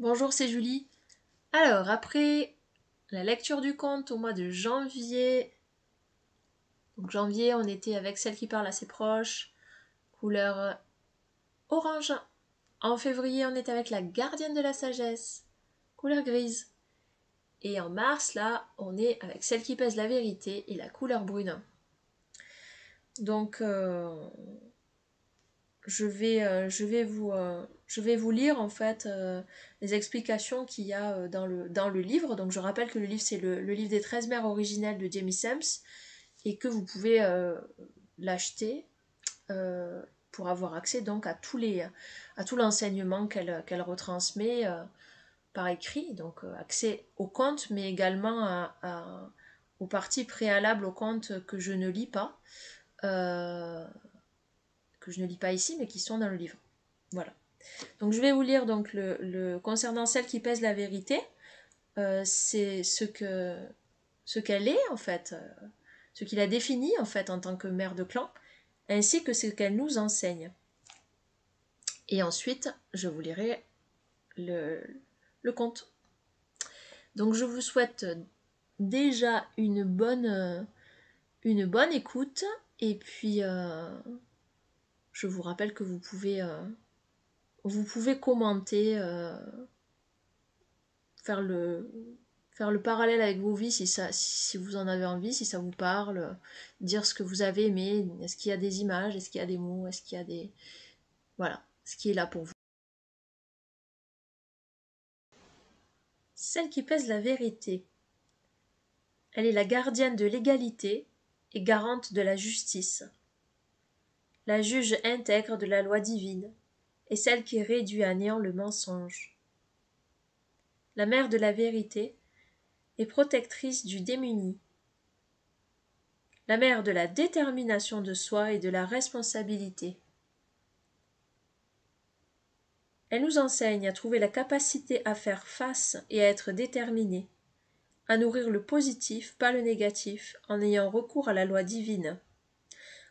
Bonjour, c'est Julie. Alors, après la lecture du conte au mois de janvier, donc janvier, on était avec Celle qui parle à ses proches, couleur orange. En février, on était avec La gardienne de la sagesse, couleur grise. Et en mars, là, on est avec Celle qui pèse la vérité et la couleur brune. Donc, je vais vous lire en fait les explications qu'il y a dans le livre. Donc je rappelle que le livre c'est le livre des 13 mères originelles de Jamie Sams et que vous pouvez l'acheter euh, pour avoir accès donc à tout l'enseignement qu'elle retransmet par écrit, donc accès au conte mais également aux parties préalables au conte que je ne lis pas. Euh, que je ne lis pas ici, mais qui sont dans le livre. Voilà. Donc je vais vous lire donc concernant Celle qui pèse la vérité. C'est ce qu'elle est en fait, ce qu'il a défini en fait en tant que mère de clan, ainsi que ce qu'elle nous enseigne. Et ensuite, je vous lirai le, le conte. Donc je vous souhaite déjà une bonne écoute et puis je vous rappelle que vous pouvez commenter, faire le, faire le parallèle avec vos vies si vous en avez envie, si ça vous parle, dire ce que vous avez aimé, est-ce qu'il y a des images, est-ce qu'il y a des mots, est-ce qu'il y a des... Voilà, ce qui est là pour vous. Celle qui pèse la vérité. Elle est la gardienne de l'égalité et garante de la justice. La juge intègre de la loi divine et celle qui réduit à néant le mensonge. La mère de la vérité est protectrice du démuni. La mère de la détermination de soi et de la responsabilité. Elle nous enseigne à trouver la capacité à faire face et à être déterminée, à nourrir le positif, pas le négatif, en ayant recours à la loi divine,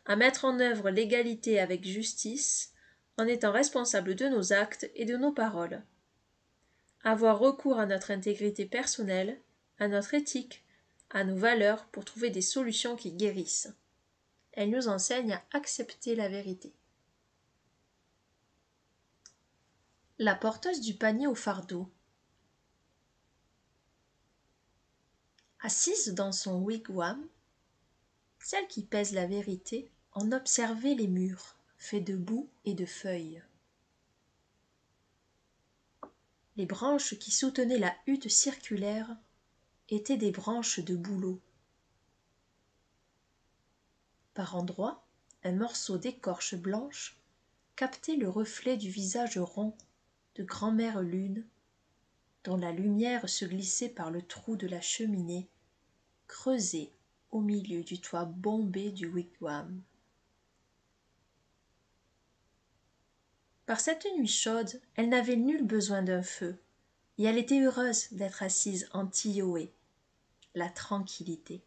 à mettre en œuvre l'égalité avec justice, en étant responsable de nos actes et de nos paroles, avoir recours à notre intégrité personnelle, à notre éthique, à nos valeurs pour trouver des solutions qui guérissent. Elle nous enseigne à accepter la vérité. La porteuse du panier au fardeau. Assise dans son wigwam, celle qui pèse la vérité en observait les murs, faits de boue et de feuilles. Les branches qui soutenaient la hutte circulaire étaient des branches de bouleau. Par endroits, un morceau d'écorce blanche captait le reflet du visage rond de grand-mère Lune, dont la lumière se glissait par le trou de la cheminée, creusée au milieu du toit bombé du wigwam. Par cette nuit chaude, elle n'avait nul besoin d'un feu, et elle était heureuse d'être assise en tioé, la tranquillité.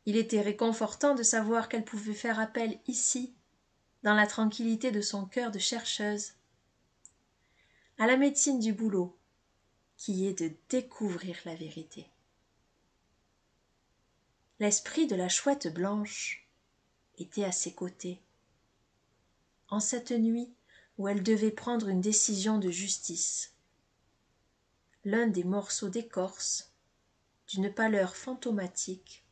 Il était réconfortant de savoir qu'elle pouvait faire appel ici, dans la tranquillité de son cœur de chercheuse, à la médecine du boulot, qui est de découvrir la vérité. L'esprit de la chouette blanche était à ses côtés, en cette nuit où elle devait prendre une décision de justice. L'un des morceaux d'écorce, d'une pâleur fantomatique,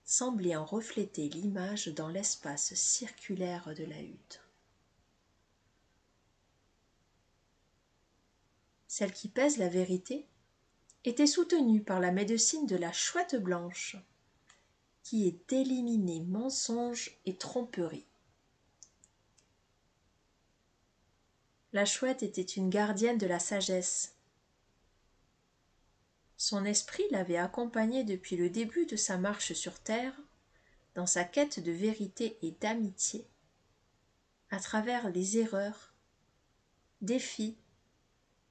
semblait en refléter l'image dans l'espace circulaire de la hutte. Celle qui pèse la vérité était soutenue par la médecine de la chouette blanche, qui est d'éliminer mensonges et tromperies. La chouette était une gardienne de la sagesse. Son esprit l'avait accompagnée depuis le début de sa marche sur terre, dans sa quête de vérité et d'amitié, à travers les erreurs, défis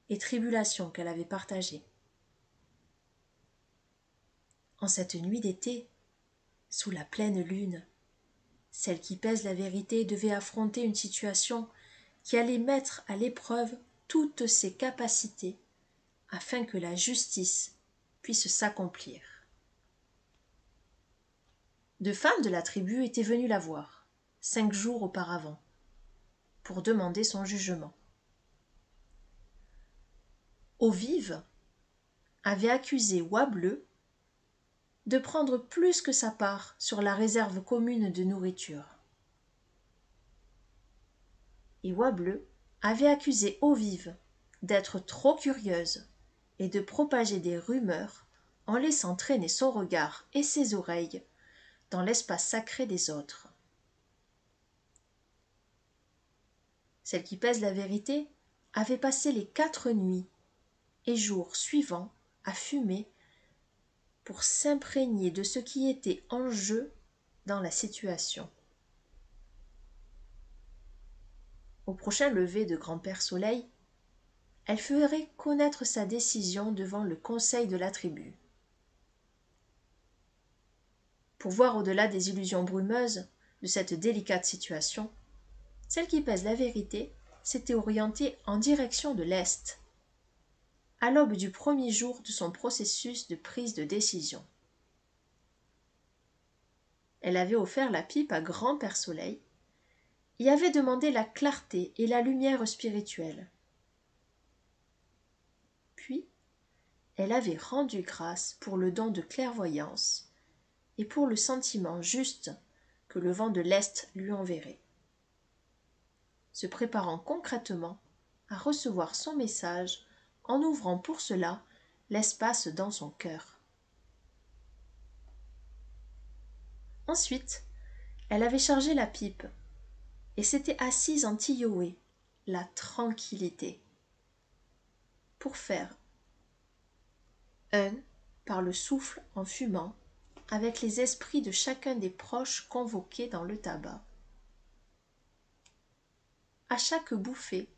et tribulations qu'elle avait partagées. En cette nuit d'été, sous la pleine lune, celle qui pèse la vérité devait affronter une situation qui allait mettre à l'épreuve toutes ses capacités afin que la justice puisse s'accomplir. 2 femmes de la tribu étaient venues la voir, 5 jours auparavant, pour demander son jugement. Eau-Vive avait accusé Oie-Bleu de prendre plus que sa part sur la réserve commune de nourriture. Et Oie-Bleu avait accusé Eau-Vive d'être trop curieuse et de propager des rumeurs en laissant traîner son regard et ses oreilles dans l'espace sacré des autres. Celle qui pèse la vérité avait passé les 4 nuits et jours suivants à fumer pour s'imprégner de ce qui était en jeu dans la situation. Au prochain lever de Grand-Père Soleil, elle ferait connaître sa décision devant le conseil de la tribu. Pour voir au-delà des illusions brumeuses de cette délicate situation, celle qui pèse la vérité s'était orientée en direction de l'Est, à l'aube du premier jour de son processus de prise de décision. Elle avait offert la pipe à Grand-Père Soleil et avait demandé la clarté et la lumière spirituelle. Puis, elle avait rendu grâce pour le don de clairvoyance et pour le sentiment juste que le vent de l'Est lui enverrait, se préparant concrètement à recevoir son message en ouvrant pour cela l'espace dans son cœur. Ensuite, elle avait chargé la pipe et s'était assise en tilleué, la tranquillité, pour faire un par le souffle en fumant avec les esprits de chacun des proches convoqués dans le tabac. À chaque bouffée,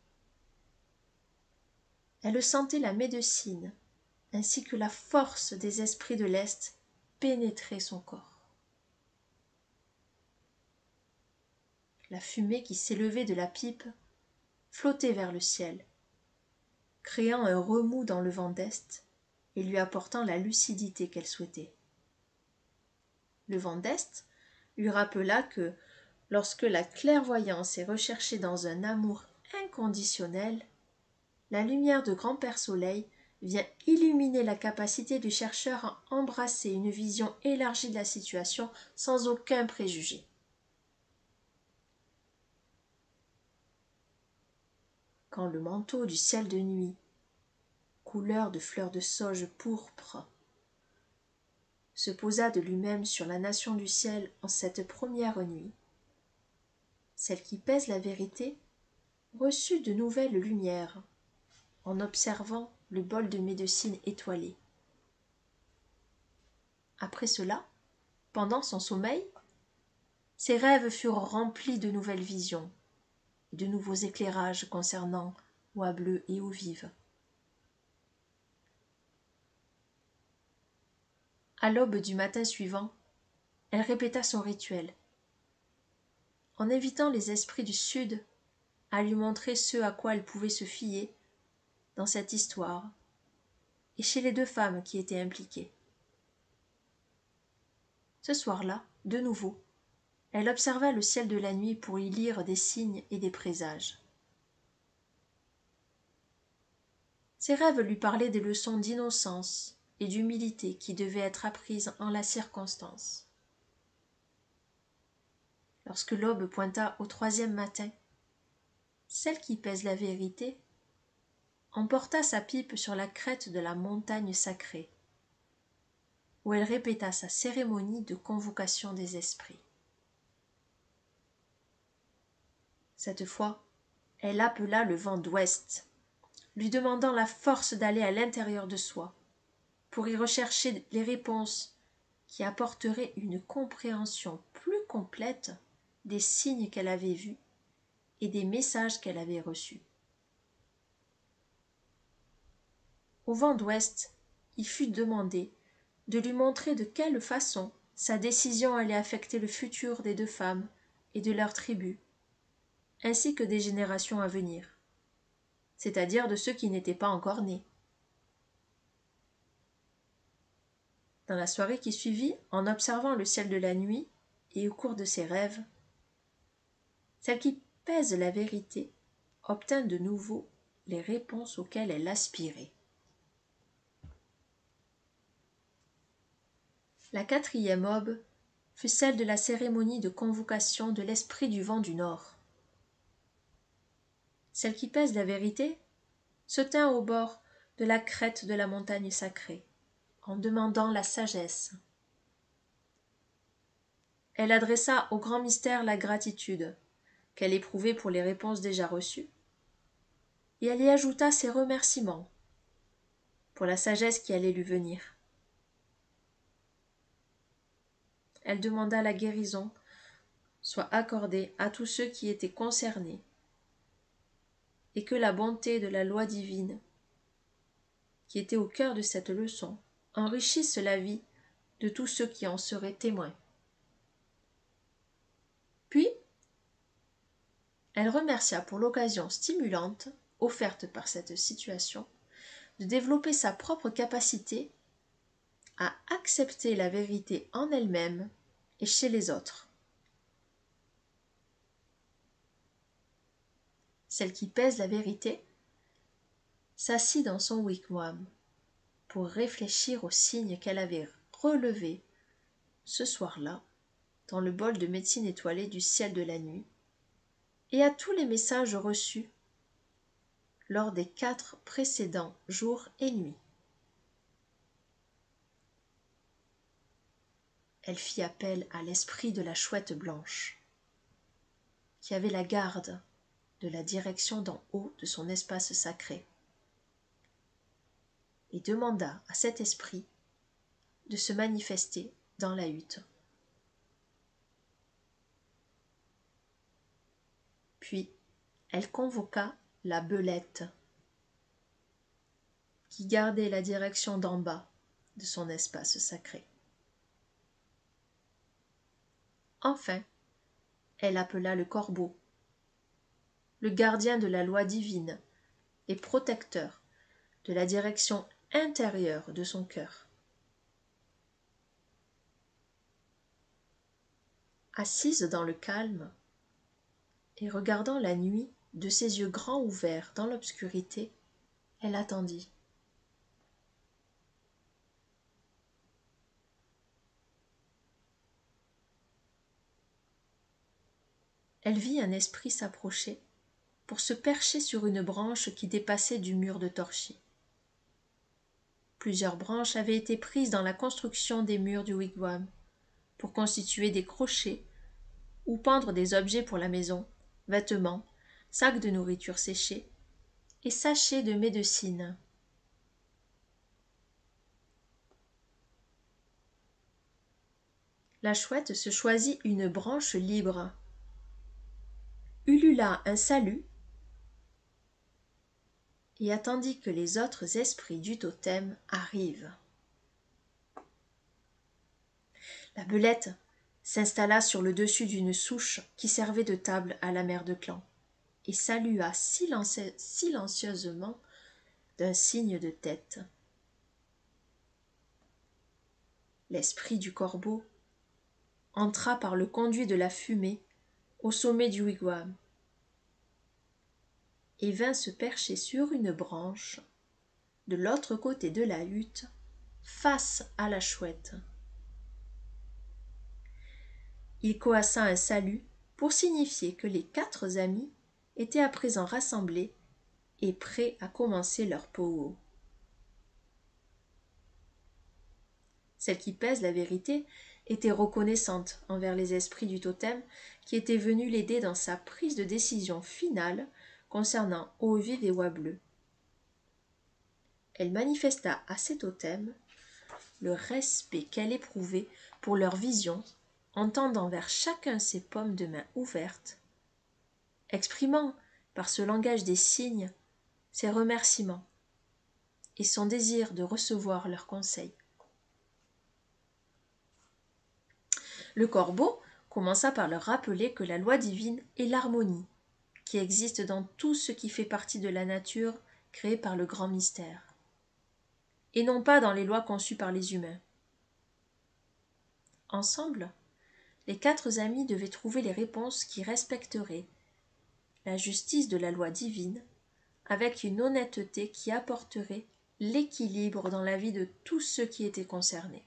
elle sentait la médecine ainsi que la force des esprits de l'Est pénétrer son corps. La fumée qui s'élevait de la pipe flottait vers le ciel, créant un remous dans le vent d'Est et lui apportant la lucidité qu'elle souhaitait. Le vent d'Est lui rappela que, lorsque la clairvoyance est recherchée dans un amour inconditionnel, la lumière de Grand-Père Soleil vient illuminer la capacité du chercheur à embrasser une vision élargie de la situation sans aucun préjugé. Quand le manteau du ciel de nuit, couleur de fleurs de sauge pourpre, se posa de lui-même sur la nation du ciel en cette première nuit, celle qui pèse la vérité reçut de nouvelles lumières en observant le bol de médecine étoilé. Après cela, pendant son sommeil, ses rêves furent remplis de nouvelles visions et de nouveaux éclairages concernant Oie-Bleu et Eau-Vive. À l'aube du matin suivant, elle répéta son rituel, en invitant les esprits du Sud à lui montrer ce à quoi elle pouvait se fier dans cette histoire et chez les 2 femmes qui étaient impliquées. Ce soir-là, de nouveau, elle observa le ciel de la nuit pour y lire des signes et des présages. Ses rêves lui parlaient des leçons d'innocence et d'humilité qui devaient être apprises en la circonstance. Lorsque l'aube pointa au 3e matin, celle qui pèse la vérité emporta sa pipe sur la crête de la montagne sacrée, où elle répéta sa cérémonie de convocation des esprits. Cette fois, elle appela le vent d'ouest, lui demandant la force d'aller à l'intérieur de soi, pour y rechercher les réponses qui apporteraient une compréhension plus complète des signes qu'elle avait vus et des messages qu'elle avait reçus. Au vent d'ouest, il fut demandé de lui montrer de quelle façon sa décision allait affecter le futur des 2 femmes et de leur tribu, ainsi que des générations à venir, c'est-à-dire de ceux qui n'étaient pas encore nés. Dans la soirée qui suivit, en observant le ciel de la nuit et au cours de ses rêves, celle qui pèse la vérité obtint de nouveau les réponses auxquelles elle aspirait. La quatrième aube fut celle de la cérémonie de convocation de l'esprit du vent du Nord. Celle qui pèse la vérité se tint au bord de la crête de la montagne sacrée, en demandant la sagesse. Elle adressa au grand mystère la gratitude qu'elle éprouvait pour les réponses déjà reçues, et elle y ajouta ses remerciements pour la sagesse qui allait lui venir. Elle demanda la guérison soit accordée à tous ceux qui étaient concernés, et que la bonté de la loi divine, qui était au cœur de cette leçon, enrichisse la vie de tous ceux qui en seraient témoins. Puis, elle remercia pour l'occasion stimulante offerte par cette situation de développer sa propre capacité à accepter la vérité en elle-même et chez les autres. Celle qui pèse la vérité s'assit dans son wigwam pour réfléchir aux signes qu'elle avait relevés ce soir-là dans le bol de médecine étoilée du ciel de la nuit et à tous les messages reçus lors des 4 précédents jours et nuits. Elle fit appel à l'esprit de la chouette blanche, qui avait la garde de la direction d'en haut de son espace sacré, et demanda à cet esprit de se manifester dans la hutte. Puis, elle convoqua la belette, qui gardait la direction d'en bas de son espace sacré. Enfin, elle appela le corbeau, le gardien de la loi divine et protecteur de la direction intérieure de son cœur. Assise dans le calme et regardant la nuit de ses yeux grands ouverts dans l'obscurité, elle attendit. Elle vit un esprit s'approcher pour se percher sur une branche qui dépassait du mur de torchis. Plusieurs branches avaient été prises dans la construction des murs du wigwam pour constituer des crochets ou pendre des objets pour la maison, vêtements, sacs de nourriture séchée et sachets de médecine. La chouette se choisit une branche libre, ulula un salut et attendit que les autres esprits du totem arrivent. La belette s'installa sur le dessus d'une souche qui servait de table à la mère de clan et salua silencieusement d'un signe de tête. L'esprit du corbeau entra par le conduit de la fumée au sommet du wigwam et vint se percher sur une branche de l'autre côté de la hutte, face à la chouette. Il coassa un salut pour signifier que les 4 amis étaient à présent rassemblés et prêts à commencer leur pow. Celle qui pèse la vérité était reconnaissante envers les esprits du totem qui étaient venus l'aider dans sa prise de décision finale concernant Eau-Vive et Oie-Bleue. Elle manifesta à ces totems le respect qu'elle éprouvait pour leur vision en tendant vers chacun ses paumes de main ouvertes, exprimant par ce langage des signes ses remerciements et son désir de recevoir leurs conseils. Le corbeau commença par leur rappeler que la loi divine est l'harmonie qui existe dans tout ce qui fait partie de la nature créée par le grand mystère, et non pas dans les lois conçues par les humains. Ensemble, les 4 amis devaient trouver les réponses qui respecteraient la justice de la loi divine, avec une honnêteté qui apporterait l'équilibre dans la vie de tous ceux qui étaient concernés.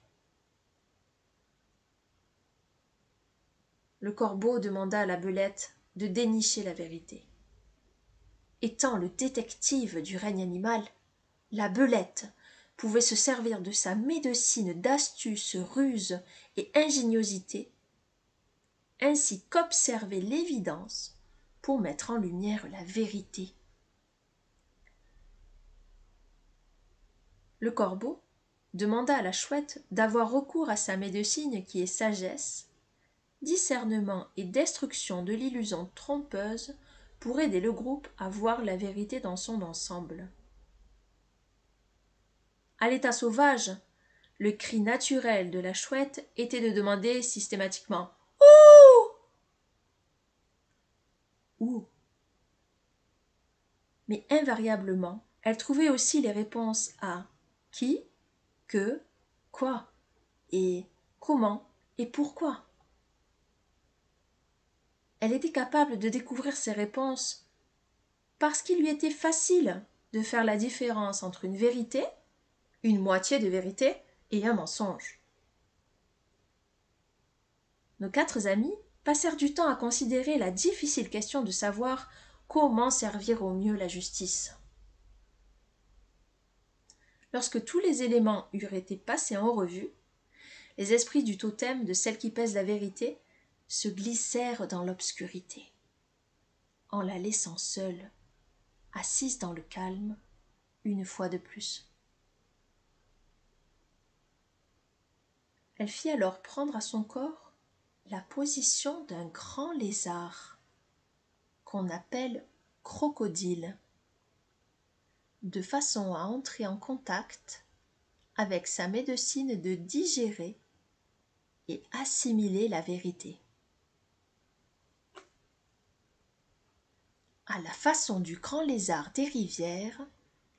Le corbeau demanda à la belette de dénicher la vérité. Étant le détective du règne animal, la belette pouvait se servir de sa médecine d'astuce, ruse et ingéniosité, ainsi qu'observer l'évidence pour mettre en lumière la vérité. Le corbeau demanda à la chouette d'avoir recours à sa médecine qui est sagesse, discernement et destruction de l'illusion trompeuse pour aider le groupe à voir la vérité dans son ensemble. À l'état sauvage, le cri naturel de la chouette était de demander systématiquement « Où ?» Mais invariablement, elle trouvait aussi les réponses à « qui »,« que »,« quoi » et « comment » et « pourquoi ». Elle était capable de découvrir ces réponses parce qu'il lui était facile de faire la différence entre une vérité, une moitié de vérité et un mensonge. Nos 4 amis passèrent du temps à considérer la difficile question de savoir comment servir au mieux la justice. Lorsque tous les éléments eurent été passés en revue, les esprits du totem de celle qui pèse la vérité se glissèrent dans l'obscurité, en la laissant seule, assise dans le calme, une fois de plus. Elle fit alors prendre à son corps la position d'un grand lézard, qu'on appelle crocodile, de façon à entrer en contact avec sa médecine de digérer et assimiler la vérité. À la façon du grand lézard des rivières,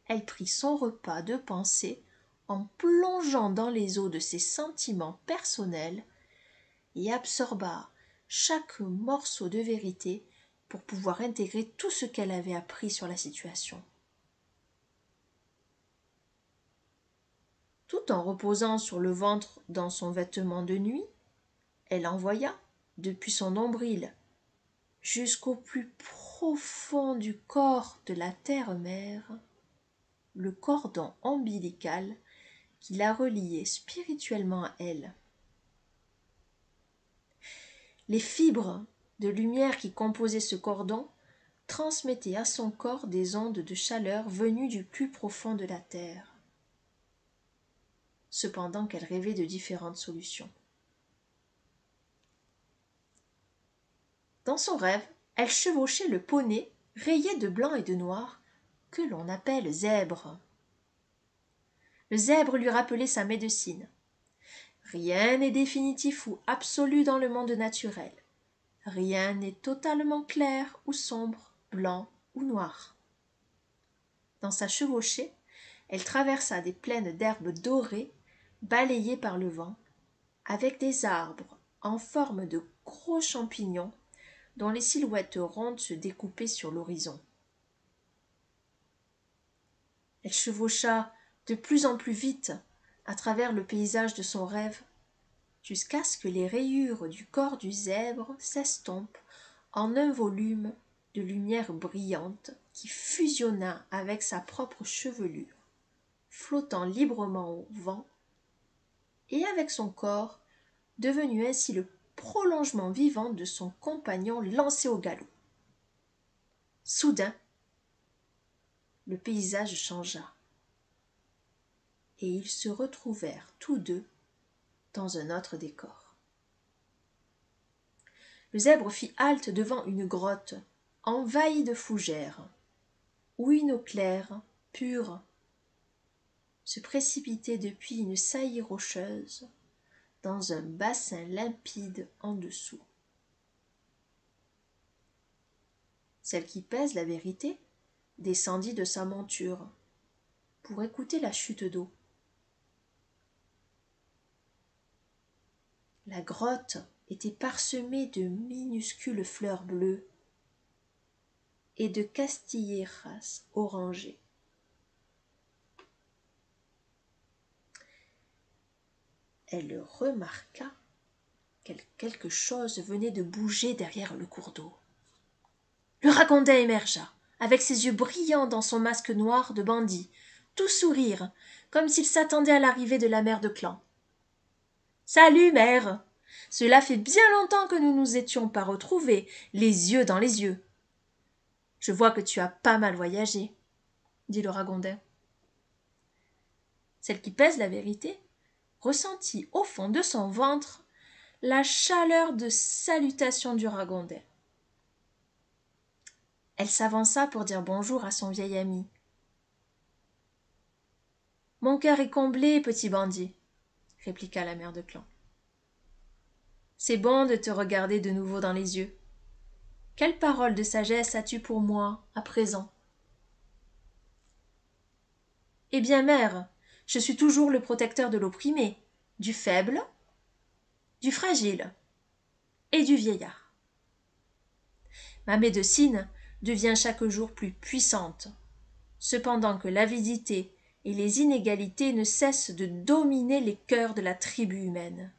elle prit son repas de pensée en plongeant dans les eaux de ses sentiments personnels et absorba chaque morceau de vérité pour pouvoir intégrer tout ce qu'elle avait appris sur la situation. Tout en reposant sur le ventre dans son vêtement de nuit, elle envoya, depuis son nombril jusqu'au plus profond du corps de la terre-mère, le cordon ombilical qui la reliait spirituellement à elle. Les fibres de lumière qui composaient ce cordon transmettaient à son corps des ondes de chaleur venues du plus profond de la terre, cependant qu'elle rêvait de différentes solutions. Dans son rêve, elle chevauchait le poney rayé de blanc et de noir que l'on appelle zèbre. Le zèbre lui rappelait sa médecine. Rien n'est définitif ou absolu dans le monde naturel. Rien n'est totalement clair ou sombre, blanc ou noir. Dans sa chevauchée, elle traversa des plaines d'herbes dorées, balayées par le vent, avec des arbres en forme de gros champignons dont les silhouettes rondes se découpaient sur l'horizon. Elle chevaucha de plus en plus vite à travers le paysage de son rêve, jusqu'à ce que les rayures du corps du zèbre s'estompent en un volume de lumière brillante qui fusionna avec sa propre chevelure, flottant librement au vent, et avec son corps, devenu ainsi le prolongement vivant de son compagnon lancé au galop. Soudain, le paysage changea, et ils se retrouvèrent tous deux dans un autre décor. Le zèbre fit halte devant une grotte envahie de fougères, où une eau claire, pure, se précipitait depuis une saillie rocheuse dans un bassin limpide en dessous. Celle qui pèse la vérité descendit de sa monture pour écouter la chute d'eau. La grotte était parsemée de minuscules fleurs bleues et de castillejas orangées. Elle remarqua que quelque chose venait de bouger derrière le cours d'eau. Le ragondin émergea, avec ses yeux brillants dans son masque noir de bandit, tout sourire, comme s'il s'attendait à l'arrivée de la mère de clan. « Salut, mère! Cela fait bien longtemps que nous nous étions pas retrouvés, les yeux dans les yeux. Je vois que tu as pas mal voyagé, dit le ragondin. Celle qui pèse la vérité ressentit au fond de son ventre la chaleur de salutation du ragondin. Elle s'avança pour dire bonjour à son vieil ami. « Mon cœur est comblé, petit bandit, » répliqua la mère de clan. « C'est bon de te regarder de nouveau dans les yeux. Quelle parole de sagesse as-tu pour moi à présent ? » « Eh bien, mère, je suis toujours le protecteur de l'opprimé, du faible, du fragile et du vieillard. Ma médecine devient chaque jour plus puissante, cependant que l'avidité et les inégalités ne cessent de dominer les cœurs de la tribu humaine.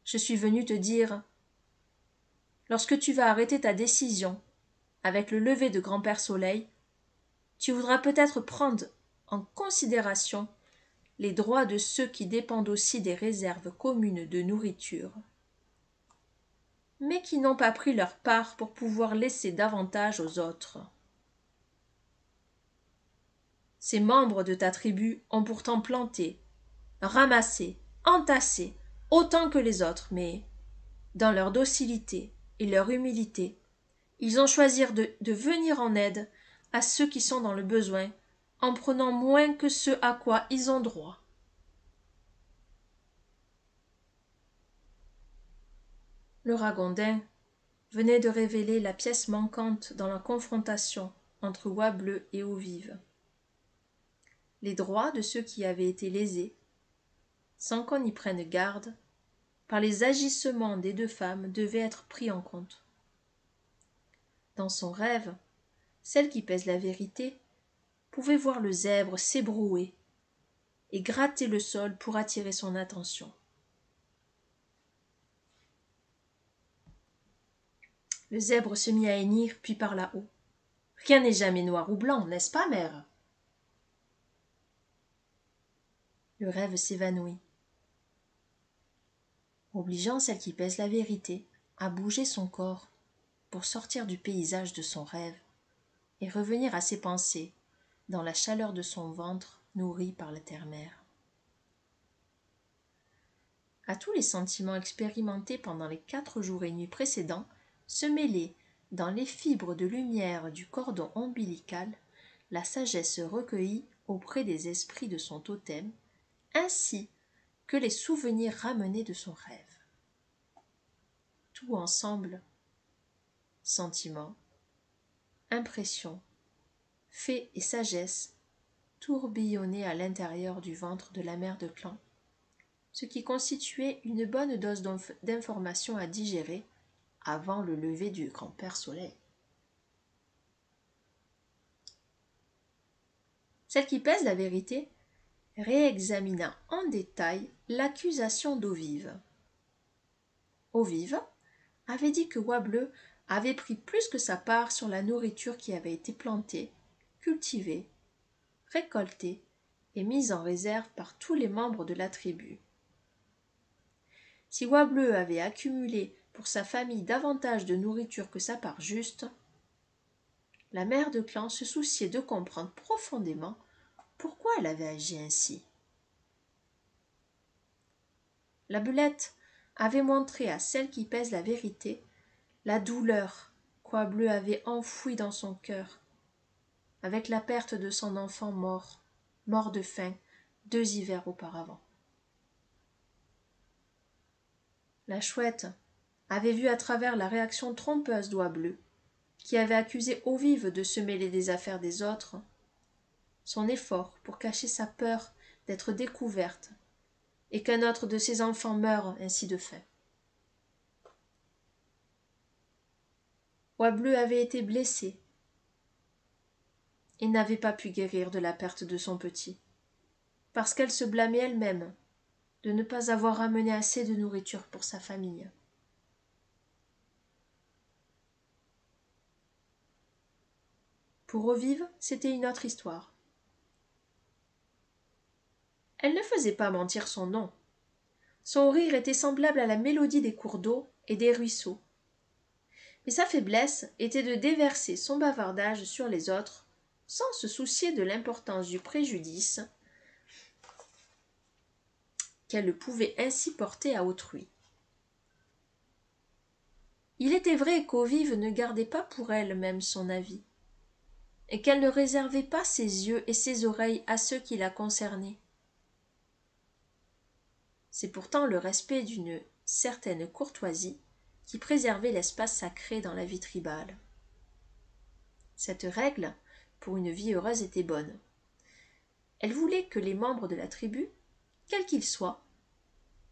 Je suis venu te dire, lorsque tu vas arrêter ta décision avec le lever de Grand-Père Soleil, tu voudras peut-être prendre en considération les droits de ceux qui dépendent aussi des réserves communes de nourriture, mais qui n'ont pas pris leur part pour pouvoir laisser davantage aux autres. Ces membres de ta tribu ont pourtant planté, ramassé, entassé, autant que les autres, mais, dans leur docilité et leur humilité, ils ont choisi de venir en aide à ceux qui sont dans le besoin, en prenant moins que ce à quoi ils ont droit. Le ragondin venait de révéler la pièce manquante dans la confrontation entre Oie Bleue et Eau Vive. Les droits de ceux qui avaient été lésés, sans qu'on y prenne garde, par les agissements des deux femmes devaient être pris en compte. Dans son rêve, celle qui pèse la vérité pouvait voir le zèbre s'ébrouer et gratter le sol pour attirer son attention. Le zèbre se mit à hennir, puis parla haut. « Rien n'est jamais noir ou blanc, n'est-ce pas, mère ?» Le rêve s'évanouit, obligeant celle qui pèse la vérité à bouger son corps pour sortir du paysage de son rêve et revenir à ses pensées dans la chaleur de son ventre nourri par la terre-mère. À tous les sentiments expérimentés pendant les 4 jours et nuits précédents se mêlait, dans les fibres de lumière du cordon ombilical, la sagesse recueillie auprès des esprits de son totem, ainsi que les souvenirs ramenés de son rêve. Tout ensemble, sentiments, impressions, faits et sagesse, tourbillonnaient à l'intérieur du ventre de la mère de clan, ce qui constituait une bonne dose d'informations à digérer avant le lever du grand-père Soleil. Celle qui pèse la vérité réexamina en détail l'accusation d'Eau Vive. Eau Vive avait dit que Oie Bleue avait pris plus que sa part sur la nourriture qui avait été plantée, cultivée, récoltée et mise en réserve par tous les membres de la tribu. Si Oie Bleue avait accumulé pour sa famille davantage de nourriture que sa part juste, la mère de clan se souciait de comprendre profondément pourquoi elle avait agi ainsi. La belette avait montré à celle qui pèse la vérité la douleur qu'Oie Bleue avait enfouie dans son cœur, avec la perte de son enfant mort de faim 2 hivers auparavant. La chouette avait vu à travers la réaction trompeuse d'Oie Bleue qui avait accusé Eau-Vive de se mêler des affaires des autres, son effort pour cacher sa peur d'être découverte et qu'un autre de ses enfants meure ainsi de faim. Oie-Bleu avait été blessée et n'avait pas pu guérir de la perte de son petit, parce qu'elle se blâmait elle-même de ne pas avoir ramené assez de nourriture pour sa famille. Pour Eau-Vive, c'était une autre histoire. Elle ne faisait pas mentir son nom. Son rire était semblable à la mélodie des cours d'eau et des ruisseaux. Mais sa faiblesse était de déverser son bavardage sur les autres, sans se soucier de l'importance du préjudice qu'elle pouvait ainsi porter à autrui. Il était vrai qu'Eau-Vive ne gardait pas pour elle-même son avis, et qu'elle ne réservait pas ses yeux et ses oreilles à ceux qui la concernaient. C'est pourtant le respect d'une certaine courtoisie qui préservait l'espace sacré dans la vie tribale. Cette règle, pour une vie heureuse, était bonne. Elle voulait que les membres de la tribu, quels qu'ils soient,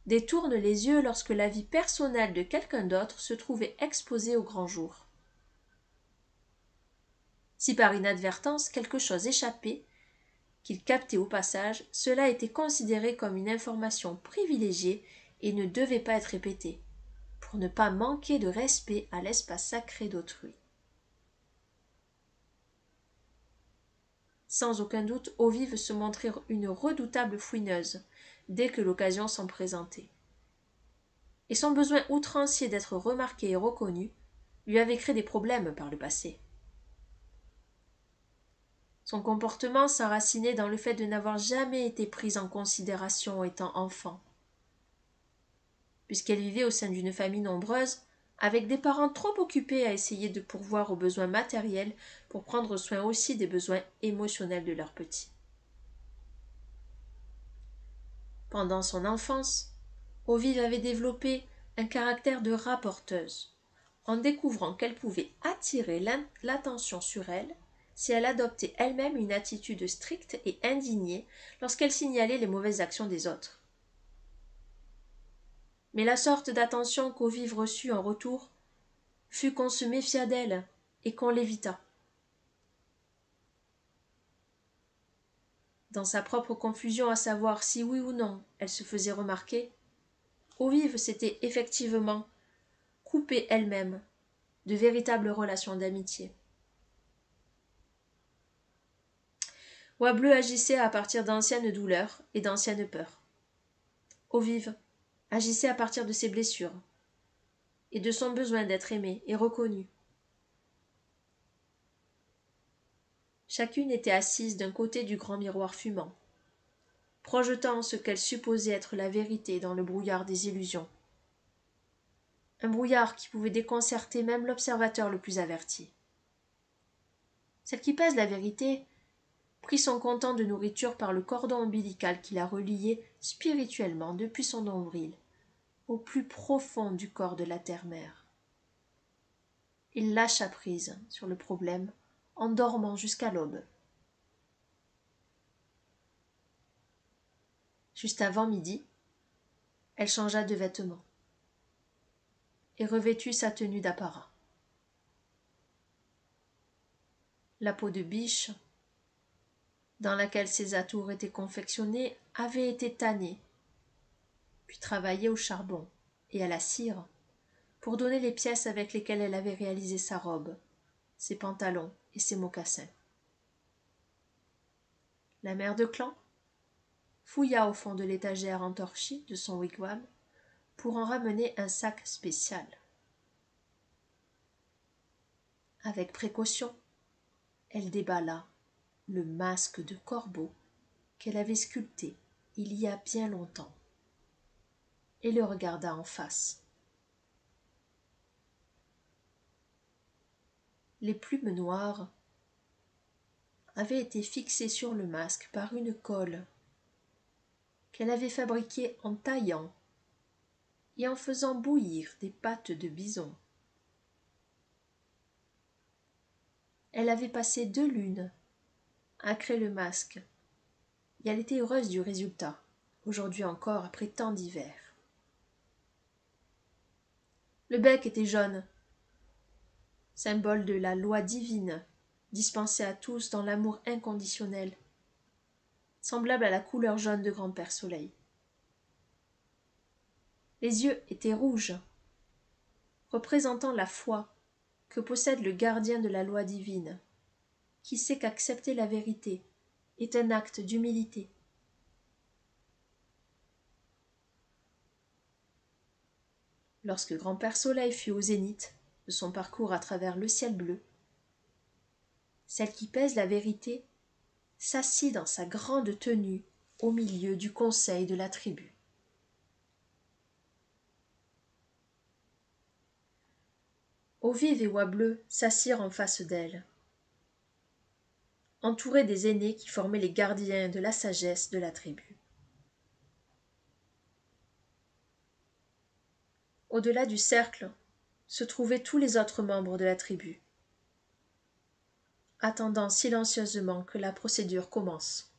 détournent les yeux lorsque la vie personnelle de quelqu'un d'autre se trouvait exposée au grand jour. Si par inadvertance quelque chose échappait, qu'il captait au passage, cela était considéré comme une information privilégiée et ne devait pas être répété, pour ne pas manquer de respect à l'espace sacré d'autrui. Sans aucun doute, Eau-Vive se montrait une redoutable fouineuse dès que l'occasion s'en présentait. Et son besoin outrancier d'être remarquée et reconnue lui avait créé des problèmes par le passé. Son comportement s'enracinait dans le fait de n'avoir jamais été prise en considération étant enfant. Puisqu'elle vivait au sein d'une famille nombreuse, avec des parents trop occupés à essayer de pourvoir aux besoins matériels pour prendre soin aussi des besoins émotionnels de leurs petits. Pendant son enfance, Eau-Vive avait développé un caractère de rapporteuse, en découvrant qu'elle pouvait attirer l'attention sur elle si elle adoptait elle-même une attitude stricte et indignée lorsqu'elle signalait les mauvaises actions des autres. Mais la sorte d'attention qu'Eau-Vive reçut en retour fut qu'on se méfia d'elle et qu'on l'évita. Dans sa propre confusion à savoir si oui ou non elle se faisait remarquer, Eau-Vive s'était effectivement coupée elle-même de véritables relations d'amitié. Oie-Bleu agissait à partir d'anciennes douleurs et d'anciennes peurs. Eau-Vive agissait à partir de ses blessures et de son besoin d'être aimée et reconnue. Chacune était assise d'un côté du grand miroir fumant, projetant ce qu'elle supposait être la vérité dans le brouillard des illusions. Un brouillard qui pouvait déconcerter même l'observateur le plus averti. Celle qui pèse la vérité prit son comptant de nourriture par le cordon ombilical qui la reliait spirituellement depuis son nombril au plus profond du corps de la terre-mère. Il lâcha prise sur le problème en dormant jusqu'à l'aube. Juste avant midi, elle changea de vêtements et revêtut sa tenue d'apparat. La peau de biche dans laquelle ses atours étaient confectionnés avait été tannée, puis travaillée au charbon et à la cire pour donner les pièces avec lesquelles elle avait réalisé sa robe, ses pantalons et ses mocassins. La mère de clan fouilla au fond de l'étagère entorchie de son wigwam pour en ramener un sac spécial. Avec précaution, elle déballa le masque de corbeau qu'elle avait sculpté il y a bien longtemps et le regarda en face. Les plumes noires avaient été fixées sur le masque par une colle qu'elle avait fabriquée en taillant et en faisant bouillir des pattes de bison. Elle avait passé 2 lunes à créer le masque, et elle était heureuse du résultat, aujourd'hui encore après tant d'hivers. Le bec était jaune, symbole de la loi divine, dispensée à tous dans l'amour inconditionnel, semblable à la couleur jaune de Grand-Père Soleil. Les yeux étaient rouges, représentant la foi que possède le gardien de la loi divine, qui sait qu'accepter la vérité est un acte d'humilité. Lorsque Grand-Père Soleil fut au zénith de son parcours à travers le ciel bleu, celle qui pèse la vérité s'assit dans sa grande tenue au milieu du conseil de la tribu. Eau-Vive et Oie-Bleue s'assirent en face d'elle, entourés des aînés qui formaient les gardiens de la sagesse de la tribu. Au-delà du cercle se trouvaient tous les autres membres de la tribu, attendant silencieusement que la procédure commence.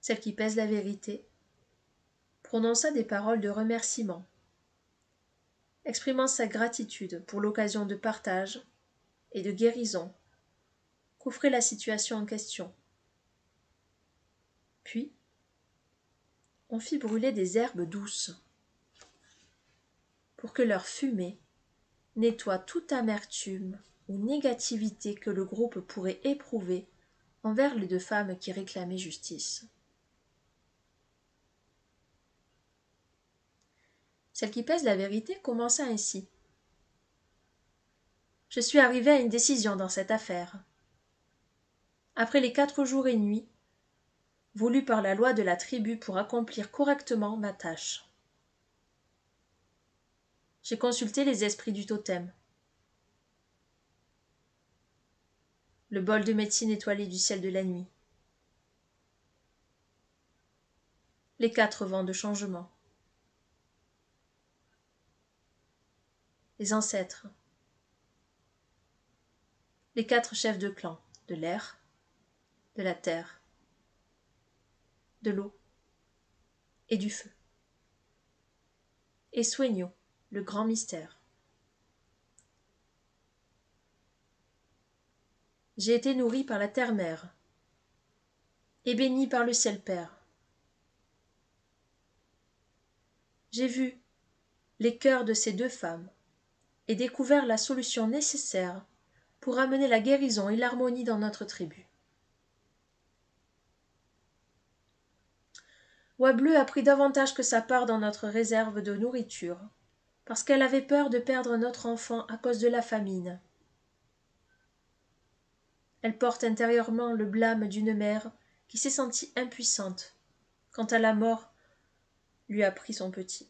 Celle qui pèse la vérité prononça des paroles de remerciement, exprimant sa gratitude pour l'occasion de partage et de guérison qu'offrait la situation en question. Puis, on fit brûler des herbes douces pour que leur fumée nettoie toute amertume ou négativité que le groupe pourrait éprouver envers les 2 femmes qui réclamaient justice. Celle qui pèse la vérité commença ainsi. Je suis arrivée à une décision dans cette affaire. Après les 4 jours et nuits voulus par la loi de la tribu pour accomplir correctement ma tâche, j'ai consulté les esprits du totem, le bol de médecine étoilé du ciel de la nuit, les 4 vents de changement, les ancêtres, les 4 chefs de clan de l'air, de la terre, de l'eau et du feu, et Sueño, le grand mystère. J'ai été nourri par la terre-mère et béni par le ciel-père. J'ai vu les cœurs de ces 2 femmes et découvert la solution nécessaire pour amener la guérison et l'harmonie dans notre tribu. Oie-Bleue a pris davantage que sa part dans notre réserve de nourriture, parce qu'elle avait peur de perdre notre enfant à cause de la famine. Elle porte intérieurement le blâme d'une mère qui s'est sentie impuissante quand la mort lui a pris son petit.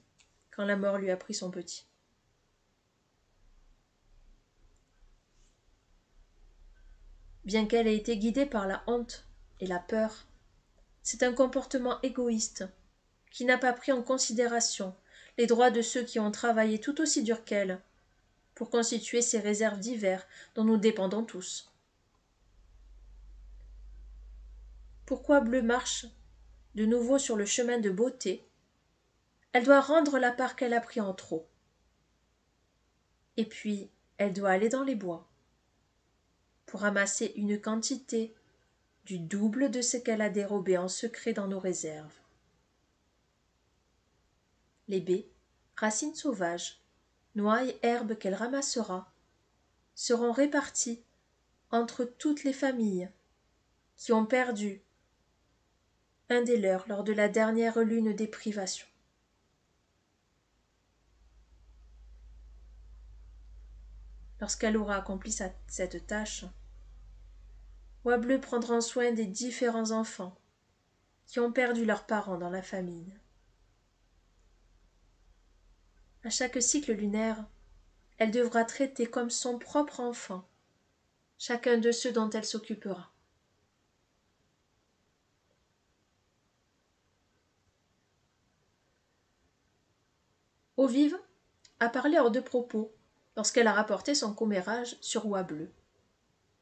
Bien qu'elle ait été guidée par la honte et la peur, c'est un comportement égoïste qui n'a pas pris en considération les droits de ceux qui ont travaillé tout aussi dur qu'elle pour constituer ces réserves d'hiver dont nous dépendons tous. Pourquoi Bleu marche de nouveau sur le chemin de beauté? Elle doit rendre la part qu'elle a pris en trop. Et puis, elle doit aller dans les bois pour ramasser une quantité du double de ce qu'elle a dérobé en secret dans nos réserves. Les baies, racines sauvages, noix et herbes qu'elle ramassera seront réparties entre toutes les familles qui ont perdu un des leurs lors de la dernière lune des privations. Lorsqu'elle aura accompli cette tâche, Oie-Bleue prendra soin des différents enfants qui ont perdu leurs parents dans la famine. À chaque cycle lunaire, elle devra traiter comme son propre enfant chacun de ceux dont elle s'occupera. Eau-Vive a parlé hors de propos lorsqu'elle a rapporté son commérage sur Oie Bleue.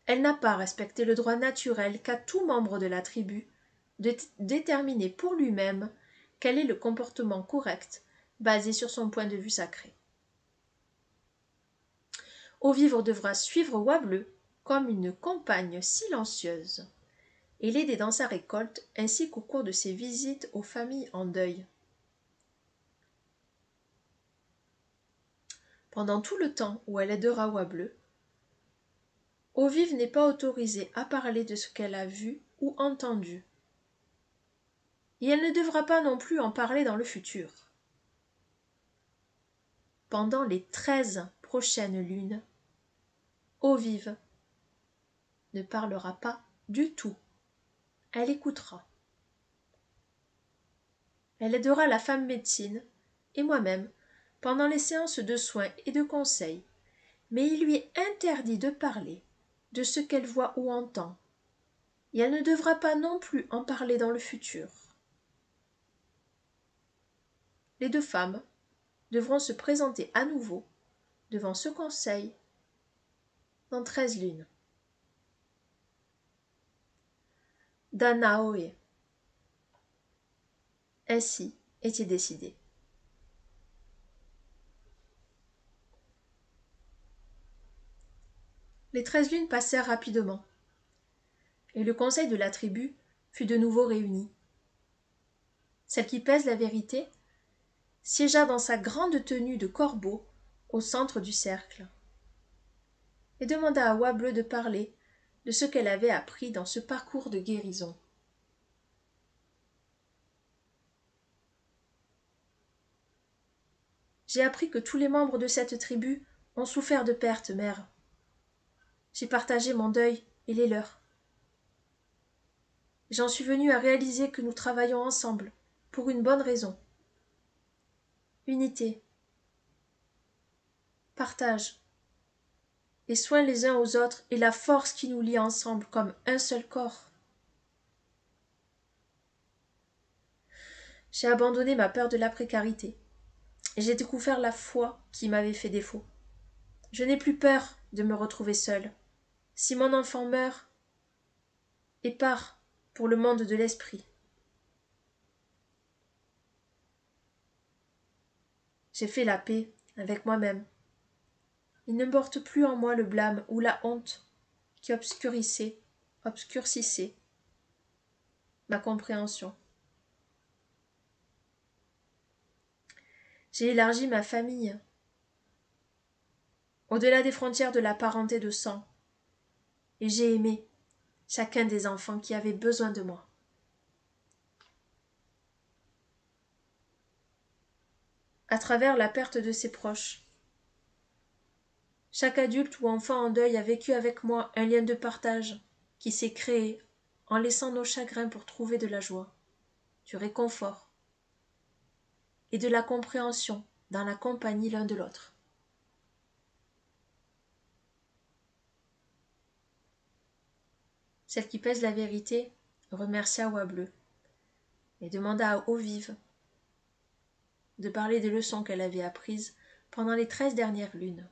Elle n'a pas respecté le droit naturel qu'a tout membre de la tribu de déterminer pour lui-même quel est le comportement correct basé sur son point de vue sacré. Eau-Vive devra suivre Oie Bleue comme une compagne silencieuse et l'aider dans sa récolte ainsi qu'au cours de ses visites aux familles en deuil. Pendant tout le temps où elle aidera Oie Bleue, Eau-Vive n'est pas autorisée à parler de ce qu'elle a vu ou entendu. Et elle ne devra pas non plus en parler dans le futur. Pendant les 13 prochaines lunes, Eau-Vive ne parlera pas du tout. Elle écoutera. Elle aidera la femme médecine et moi-même pendant les séances de soins et de conseils, mais il lui est interdit de parler de ce qu'elle voit ou entend, et elle ne devra pas non plus en parler dans le futur. Les deux femmes devront se présenter à nouveau devant ce conseil dans 13 lunes. Danaoe. Ainsi était décidé. Les 13 lunes passèrent rapidement, et le conseil de la tribu fut de nouveau réuni. Celle qui pèse la vérité siégea dans sa grande tenue de corbeau au centre du cercle, et demanda à Oie Bleue de parler de ce qu'elle avait appris dans ce parcours de guérison. J'ai appris que tous les membres de cette tribu ont souffert de pertes, mère. J'ai partagé mon deuil et les leurs. J'en suis venue à réaliser que nous travaillons ensemble, pour une bonne raison. Unité, partage, et soin les uns aux autres et la force qui nous lie ensemble comme un seul corps. J'ai abandonné ma peur de la précarité, et j'ai découvert la foi qui m'avait fait défaut. Je n'ai plus peur de me retrouver seule. Si mon enfant meurt et part pour le monde de l'esprit, j'ai fait la paix avec moi-même. Il ne porte plus en moi le blâme ou la honte qui obscurcissait ma compréhension. J'ai élargi ma famille au-delà des frontières de la parenté de sang, et j'ai aimé chacun des enfants qui avaient besoin de moi. À travers la perte de ses proches, chaque adulte ou enfant en deuil a vécu avec moi un lien de partage qui s'est créé en laissant nos chagrins pour trouver de la joie, du réconfort et de la compréhension dans la compagnie l'un de l'autre. Celle qui pèse la vérité remercia Oie Bleue et demanda à Eau-Vive de parler des leçons qu'elle avait apprises pendant les 13 dernières lunes.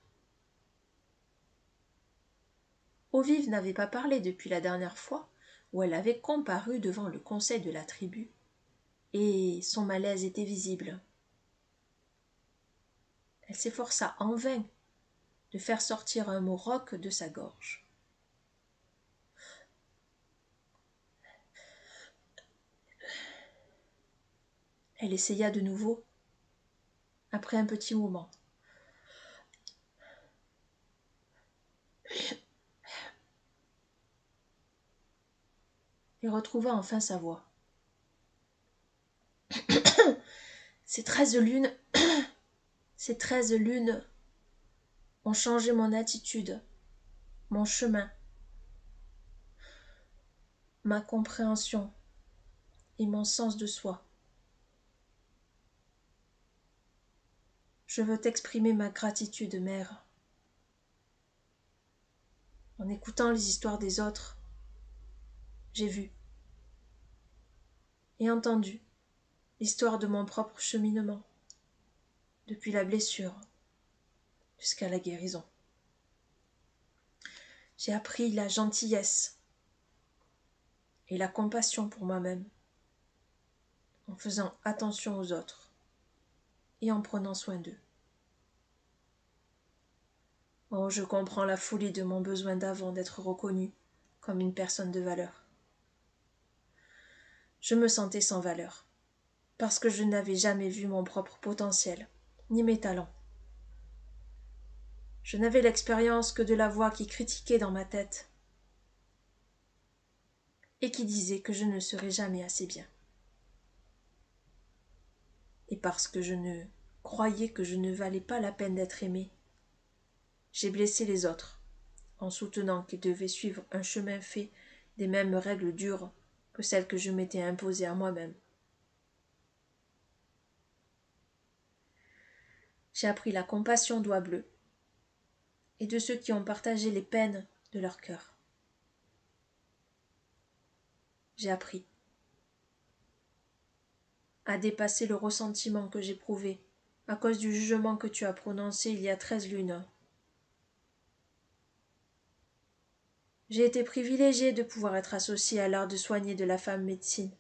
Eau-Vive n'avait pas parlé depuis la dernière fois où elle avait comparu devant le conseil de la tribu, et son malaise était visible. Elle s'efforça en vain de faire sortir un mot rauque de sa gorge. Elle essaya de nouveau, après un petit moment. Et retrouva enfin sa voix. Ces 13 lunes, ces 13 lunes ont changé mon attitude, mon chemin, ma compréhension et mon sens de soi. Je veux t'exprimer ma gratitude, mère. En écoutant les histoires des autres, j'ai vu et entendu l'histoire de mon propre cheminement. depuis la blessure jusqu'à la guérison. J'ai appris la gentillesse et la compassion pour moi-même en faisant attention aux autres et en prenant soin d'eux. Oh, je comprends la folie de mon besoin d'avant d'être reconnue comme une personne de valeur. Je me sentais sans valeur, parce que je n'avais jamais vu mon propre potentiel, ni mes talents. Je n'avais l'expérience que de la voix qui critiquait dans ma tête et qui disait que je ne serais jamais assez bien. Et parce que je ne croyais que je ne valais pas la peine d'être aimée, j'ai blessé les autres en soutenant qu'ils devaient suivre un chemin fait des mêmes règles dures que celles que je m'étais imposées à moi-même. J'ai appris la compassion d'oie bleue et de ceux qui ont partagé les peines de leur cœur. J'ai appris à dépasser le ressentiment que j'éprouvais à cause du jugement que tu as prononcé il y a 13 lunes. J'ai été privilégiée de pouvoir être associée à l'art de soigner de la femme médecine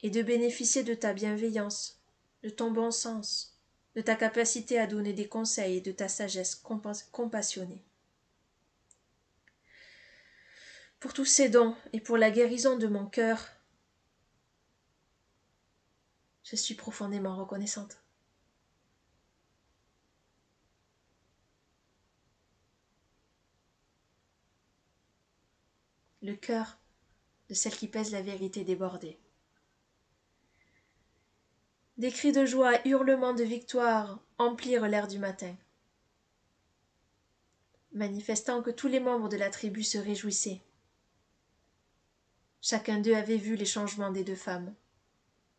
et de bénéficier de ta bienveillance, de ton bon sens, de ta capacité à donner des conseils et de ta sagesse compassionnée. Pour tous ces dons et pour la guérison de mon cœur, je suis profondément reconnaissante. Le cœur de celle qui pèse la vérité débordée. Des cris de joie et hurlements de victoire emplirent l'air du matin, manifestant que tous les membres de la tribu se réjouissaient. Chacun d'eux avait vu les changements des deux femmes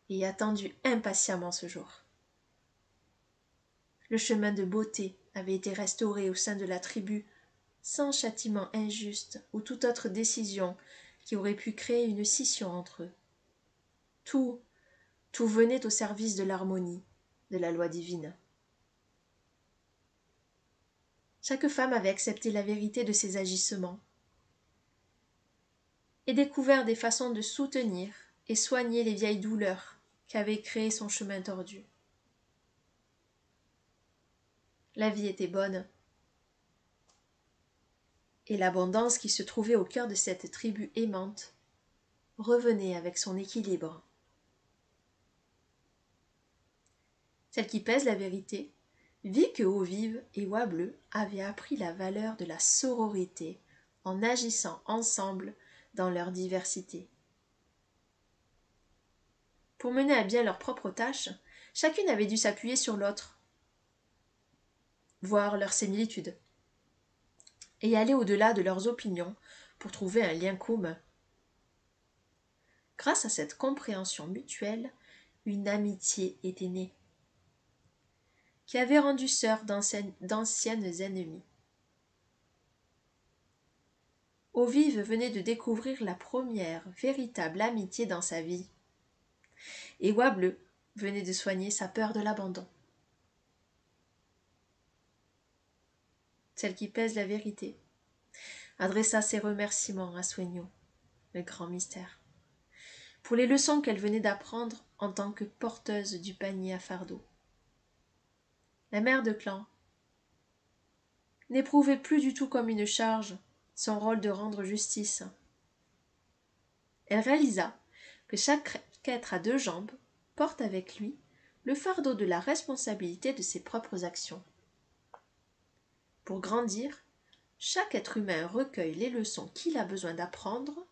et attendu impatiemment ce jour. Le chemin de beauté avait été restauré au sein de la tribu sans châtiment injuste ou toute autre décision qui aurait pu créer une scission entre eux. Tout venait au service de l'harmonie, de la loi divine. Chaque femme avait accepté la vérité de ses agissements et découvert des façons de soutenir et soigner les vieilles douleurs qu'avait créées son chemin tordu. La vie était bonne, et l'abondance qui se trouvait au cœur de cette tribu aimante revenait avec son équilibre. Celle qui pèse la vérité vit que Eau-Vive et Oie-Bleue avaient appris la valeur de la sororité en agissant ensemble dans leur diversité. Pour mener à bien leurs propres tâches, chacune avait dû s'appuyer sur l'autre, voir leurs similitudes, et aller au-delà de leurs opinions pour trouver un lien commun. Grâce à cette compréhension mutuelle, une amitié était née, qui avait rendu sœurs d'anciennes ennemies. Eau-Vive venait de découvrir la première véritable amitié dans sa vie, et Oie-Bleue venait de soigner sa peur de l'abandon. Celle qui pèse la vérité adressa ses remerciements à Soigno, le grand mystère, pour les leçons qu'elle venait d'apprendre en tant que porteuse du panier à fardeau. La mère de clan n'éprouvait plus du tout comme une charge son rôle de rendre justice. Elle réalisa que chaque être à deux jambes porte avec lui le fardeau de la responsabilité de ses propres actions. Pour grandir, chaque être humain recueille les leçons qu'il a besoin d'apprendre,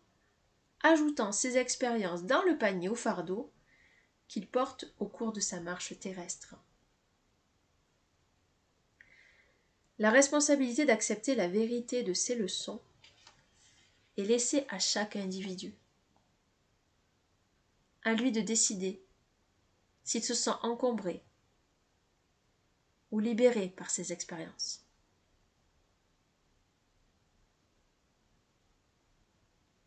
ajoutant ses expériences dans le panier au fardeau qu'il porte au cours de sa marche terrestre. La responsabilité d'accepter la vérité de ces leçons est laissée à chaque individu. À lui de décider s'il se sent encombré ou libéré par ces expériences.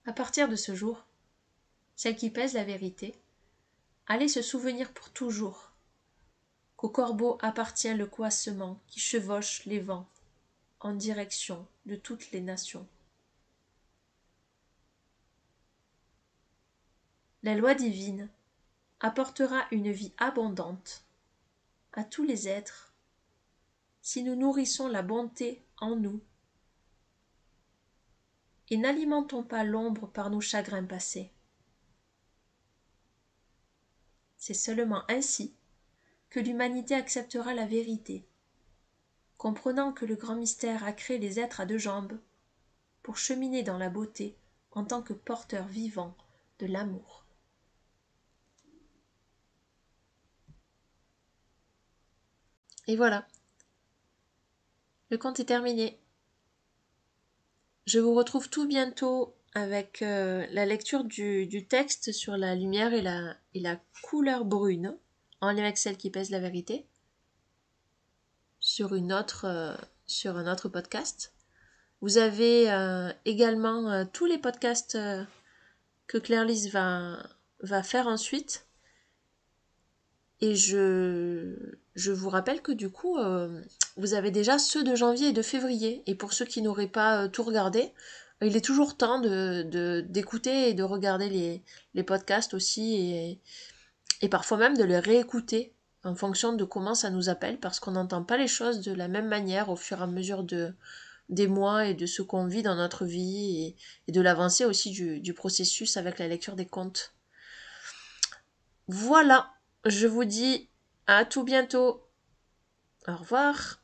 À partir de ce jour, celle qui pèse la vérité allait se souvenir pour toujours qu'au corbeau appartient le coassement qui chevauche les vents en direction de toutes les nations. La loi divine apportera une vie abondante à tous les êtres si nous nourrissons la bonté en nous et n'alimentons pas l'ombre par nos chagrins passés. C'est seulement ainsi que l'humanité acceptera la vérité, comprenant que le grand mystère a créé les êtres à deux jambes pour cheminer dans la beauté en tant que porteurs vivants de l'amour. Et voilà, le conte est terminé. Je vous retrouve tout bientôt avec la lecture du texte sur la lumière et la couleur brune, en lien avec celle qui pèse la vérité, sur un autre podcast. Vous avez également tous les podcasts que Claire-Lise va faire ensuite. Et je vous rappelle que du coup, vous avez déjà ceux de janvier et de février. Et pour ceux qui n'auraient pas tout regardé, il est toujours temps d'écouter et de regarder les podcasts aussi. Et parfois même de les réécouter en fonction de comment ça nous appelle. Parce qu'on n'entend pas les choses de la même manière au fur et à mesure des mois et de ce qu'on vit dans notre vie. Et de l'avancée aussi du processus avec la lecture des contes. Voilà, je vous dis à tout bientôt. Au revoir.